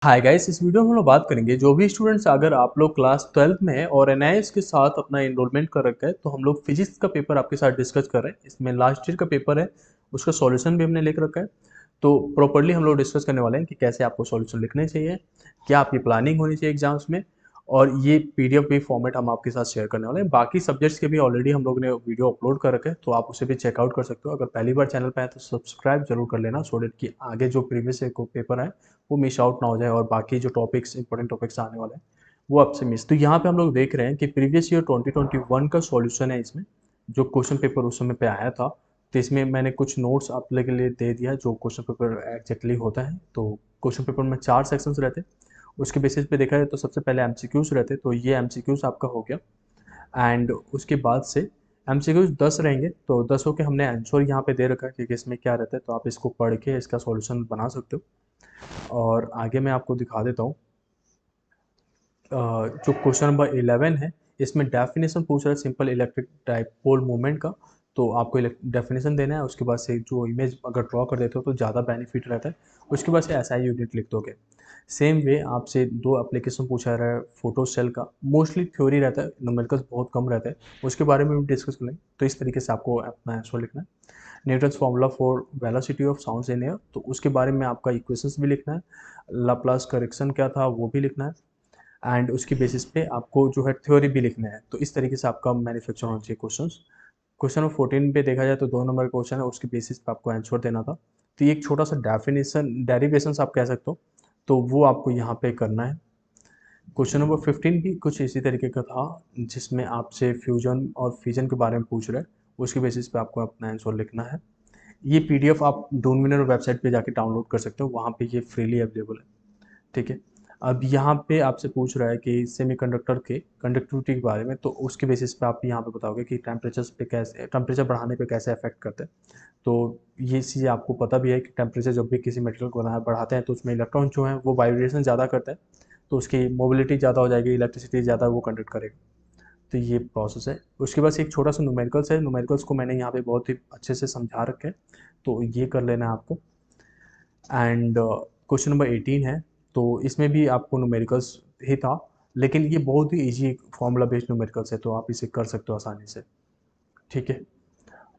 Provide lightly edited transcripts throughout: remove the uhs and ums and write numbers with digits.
Hi guys, इस video में हम लोग बात करेंगे जो भी स्टूडेंट्स अगर आप लोग क्लास 12th में है और एनआईएस के साथ अपना एनरोलमेंट कर रखा है तो हम लोग फिजिक्स का पेपर आपके साथ डिस्कस कर रहे हैं। इसमें लास्ट ईयर का पेपर है, उसका सॉल्यूशन भी हमने लिख रखा है। तो प्रॉपर्ली हम लोग डिस्कस करने वाले हैं कि कैसे आपको सॉल्यूशन लिखने चाहिए, क्या आपकी प्लानिंग होनी चाहिए एग्जाम्स में, और ये पीडीएफ भी फॉर्मेट हम आपके साथ शेयर करने वाले हैं। बाकी सब्जेक्ट्स के भी ऑलरेडी हम लोग ने वीडियो अपलोड कर रखे हैं, तो आप उसे भी चेकआउट कर सकते हो। अगर पहली बार चैनल पे आए तो सब्सक्राइब जरूर कर लेना, सो डेट कि आगे जो प्रीवियस पेपर है वो मिस आउट ना हो जाए और बाकी जो टॉपिक्स इंपॉर्टेंट टॉपिक्स आने वाले हैं वो आपसे मिस। तो यहाँ पे हम लोग देख रहे हैं कि प्रीवियस ईयर 2021 का सॉल्यूशन है इसमें, जो क्वेश्चन पेपर उस समय पे आया था। तो इसमें मैंने कुछ नोट्स आप लोगों के लिए दे दिया है जो क्वेश्चन पेपर एग्जैक्टली होता है। तो क्वेश्चन पेपर में 4 सेक्शंस रहते हैं, उसके बेसिस पे देखा जाए तो सबसे पहले एमसीक्यूज रहते हैं, तो ये एमसीक्यूज आपका हो गया। एंड उसके बाद से एमसीक्यूज 10 रहेंगे, तो 10 के हमने आंसर यहाँ पे दे रखा है कि इसमें क्या रहता है, तो आप इसको पढ़ के इसका सॉल्यूशन बना सकते हो। और आगे मैं आपको दिखा देता हूँ। जो क्वेश्चन नंबर 11 है, इसमें डेफिनेशन पूछ रहा है सिंपल इलेक्ट्रिक डाइपोल मूवमेंट का। तो आपको डेफिनेशन देना है, उसके बाद से जो इमेज अगर ड्रॉ कर देते हो तो ज़्यादा बेनिफिट रहता है। उसके बाद से एसआई यूनिट लिख दोगे। सेम वे आपसे दो एप्लीकेशन पूछा रहा है फोटो सेल का, मोस्टली थ्योरी रहता है, न्यूमेरिकल्स बहुत कम रहता है, उसके बारे में भी डिस्कस कर लेंगे। तो इस तरीके से आपको अपना आंसर लिखना है। Newton's formula for velocity of sounds in air, तो उसके बारे में आपका इक्वेशंस भी लिखना है। लाप्लास करेक्शन क्या था वो भी लिखना है। एंड उसकी बेसिस पे आपको जो है थ्योरी भी लिखना है। तो इस तरीके से आपका मैन्युफैक्चर होना चाहिए क्वेश्चंस। क्वेश्चन नंबर 14 पे देखा जाए तो 2 नंबर का क्वेश्चन है, उसके बेसिस पे आपको आंसर देना था। तो ये एक छोटा सा डेफिनेशन डेरिवेशंस आप कह सकते हो, तो वो आपको यहाँ पे करना है। क्वेश्चन नंबर 15 भी कुछ इसी तरीके का था, जिसमें आपसे फ्यूजन और फिजन के बारे में पूछ रहे हैं, उसके बेसिस पे आपको अपना आंसर लिखना है। ये पीडीएफ आप डूनविनर वेबसाइट पे जाके डाउनलोड कर सकते हो, वहाँ पे ये फ्रीली अवेलेबल है। ठीक है। अब यहाँ पे आपसे पूछ रहा है कि सेमीकंडक्टर के कंडक्टिविटी के बारे में, तो उसके बेसिस पे आप यहाँ पे बताओगे कि टेम्परेचर बढ़ाने पे कैसे अफेक्ट करते हैं। तो ये चीज़ आपको पता भी है कि टेम्परेचर जब भी किसी मेटेरियल को बढ़ाते हैं तो उसमें इलेक्ट्रॉन जो है वो वाइब्रेशन ज़्यादा करता है, तो उसकी मोबिलिटी ज़्यादा हो जाएगी, इलेक्ट्रिसिटी ज़्यादा वो कंडक्ट करेगा। तो ये प्रोसेस है। उसके बाद एक छोटा सा न्यूमेरिकल्स है, न्यूमेरिकल्स को मैंने यहाँ पे बहुत ही अच्छे से समझा रखे हैं, तो ये कर लेना है आपको। एंड क्वेश्चन नंबर 18 है, तो इसमें भी आपको न्यूमेरिकल्स ही था, लेकिन ये बहुत ही इजी फॉर्मूला बेस्ड न्यूमेरिकल्स है, तो आप इसे कर सकते हो आसानी से। ठीक है।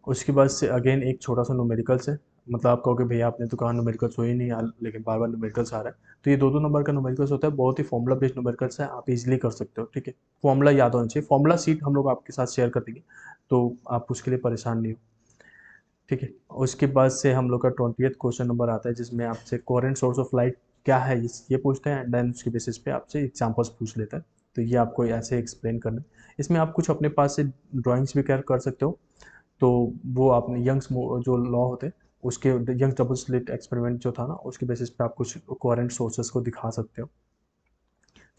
उसके बाद से अगेन एक छोटा सा न्यूमेरिकल्स है, मतलब आप कहोगे भैया आपने तो कहा न्यूमेरिकल्स हो ही नहीं यार, लेकिन बार बार न्यूमेरिकल्स आ रहा है। तो ये दो दो नंबर का न्यूमेरिकल्स होता है, बहुत ही फॉर्मूला बेस्ड न्यूमेरिकल्स है, आप इजीली कर सकते हो। ठीक है। फॉर्मूला याद होना चाहिए, फॉर्मूला सीट हम लोग आपके साथ शेयर कर देंगे, तो आप उसके लिए परेशान नहीं हो। ठीक है। उसके बाद से हम लोग का 20th क्वेश्चन नंबर आता है, जिसमें आपसे कोहेरेंट सोर्स ऑफ लाइट क्या है ये पूछते हैं, एंड देन उसके बेसिस पे आपसे एग्जांपल्स पूछ लेता है। तो ये आपको ऐसे एक्सप्लेन करना है। इसमें आप कुछ अपने पास से ड्राइंग्स भी कर सकते हो। तो वो आपने यंग्स जो लॉ होते हैं उसके, यंग्स डबल स्लिट एक्सपेरिमेंट जो था ना, उसके बेसिस पे आप कुछ कोहेरेंट सोर्सेस को दिखा सकते हो।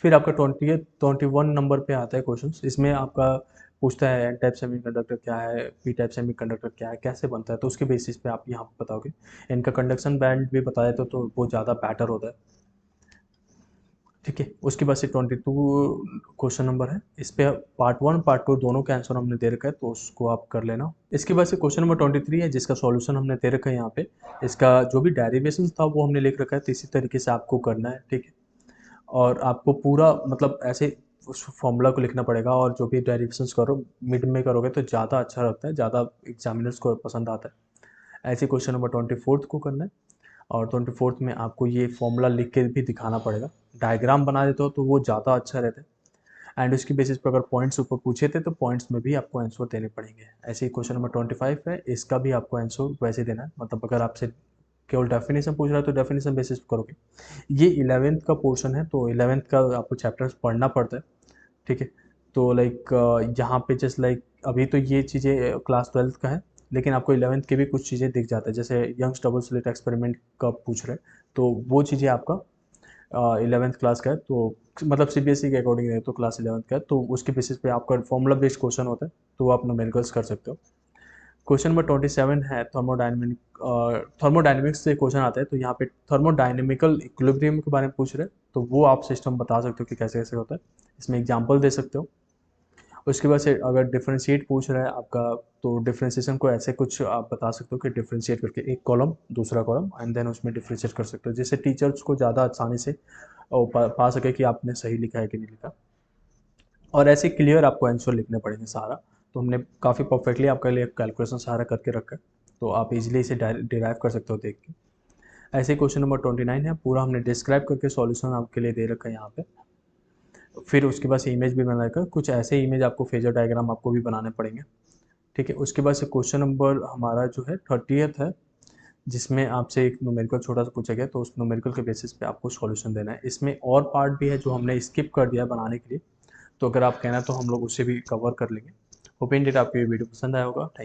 फिर आपका 21 नंबर पे आता है क्वेश्चन, इसमें आपका पूछता है एन टाइप सेमीकंडक्टर क्या है, पी टाइप सेमीकंडक्टर क्या है, कैसे बनता है, तो उसके बेसिस पे आप यहाँ पे बताओगे। इनका कंडक्शन बैंड भी बताया तो वो ज़्यादा बेटर होता है। ठीक है। उसके बाद से 22 क्वेश्चन नंबर है, इस पे पार्ट 1 पार्ट 2 दोनों का आंसर हमने दे रखा है, तो उसको आप कर लेना। इसके बाद से क्वेश्चन नंबर 23 है, जिसका सॉल्यूशन हमने दे रखा है यहाँ पे। इसका जो भी डेरिवेशन था वो हमने लिख रखा है, तो इसी तरीके से आपको करना है। ठीक है। और आपको पूरा मतलब ऐसे उस फॉर्मूला को लिखना पड़ेगा, और जो भी डेरिवेशंस करो मिड में करोगे तो ज़्यादा अच्छा लगता है, ज़्यादा एग्जामिनर्स को पसंद आता है। ऐसे क्वेश्चन नंबर 24 को करना है, और 24 में आपको ये फॉर्मूला लिख के भी दिखाना पड़ेगा। डायग्राम बना देते हो तो वो ज़्यादा अच्छा रहता है, एंड उसकी बेसिस पर अगर पॉइंट्स ऊपर पूछे थे तो पॉइंट्स में भी आपको आंसर देने पड़ेंगे। ऐसे ही क्वेश्चन नंबर 25 है, इसका भी आपको आंसर वैसे देना है, मतलब अगर आपसे केवल डेफिनेशन पूछ रहा है तो डेफिनेशन बेसिस पर करोगे। ये 11th का पोर्शन है, तो 11th का आपको चैप्टर्स पढ़ना पड़ता है। ठीक है। तो लाइक यहाँ पे जस्ट लाइक अभी तो ये चीज़ें क्लास 12th का है, लेकिन आपको 11th के भी कुछ चीज़ें दिख जाता है, जैसे यंग्स डबल स्लिट एक्सपेरिमेंट का पूछ रहे हैं, तो वो चीज़ें आपका 11th क्लास का है, तो मतलब सीबीएसई के अकॉर्डिंग है तो क्लास 11th का है, तो उसके बेसिस पे आपका फॉर्मूला बेस्ड क्वेश्चन होता है, तो वो आप न्यूमेरिकल्स कर सकते हो। क्वेश्चन नंबर 27 है थर्मोडाइनमिक्स से क्वेश्चन आता है, तो यहाँ पे थर्मोडाइनमिकल इक्विलिब्रियम के बारे में पूछ रहे हैं, तो वो आप सिस्टम बता सकते हो कि कैसे कैसे होता है, इसमें एग्जांपल दे सकते हो। उसके बाद से अगर डिफरेंशिएट पूछ रहा है आपका, तो डिफरेंशिएशन को ऐसे कुछ आप बता सकते हो कि डिफरेंशिएट करके एक कॉलम दूसरा कॉलम एंड देन उसमें डिफरेंशिएट कर सकते हो, जिससे टीचर्स को ज़्यादा आसानी से पा सके कि आपने सही लिखा है कि नहीं लिखा। और ऐसे क्लियर आपको आंसर लिखने पड़ेंगे सारा। तो हमने काफ़ी परफेक्टली आपके लिए कैलकुलेशन सारा करके रखा है, तो आप इजीली इसे डिराइव कर सकते हो देख के। ऐसे क्वेश्चन नंबर 29 है, पूरा हमने डिस्क्राइब करके सॉल्यूशन आपके लिए दे रखा है यहाँ पे। फिर उसके बाद से इमेज भी बना रखा है, कुछ ऐसे इमेज आपको फेजर डायग्राम आपको भी बनाने पड़ेंगे, ठीक है। उसके बाद से क्वेश्चन नंबर हमारा जो है 30th है, जिसमें आपसे एक न्यूमेरिकल छोटा सा पूछा गया, तो उस न्यूमेरिकल के बेसिस पे आपको सॉल्यूशन देना है। इसमें और पार्ट भी है जो हमने स्किप कर दिया बनाने के लिए, तो अगर आप कहना तो हम लोग उसे भी कवर कर लेंगे। होप इन डेट आपको ये वीडियो पसंद आया होगा।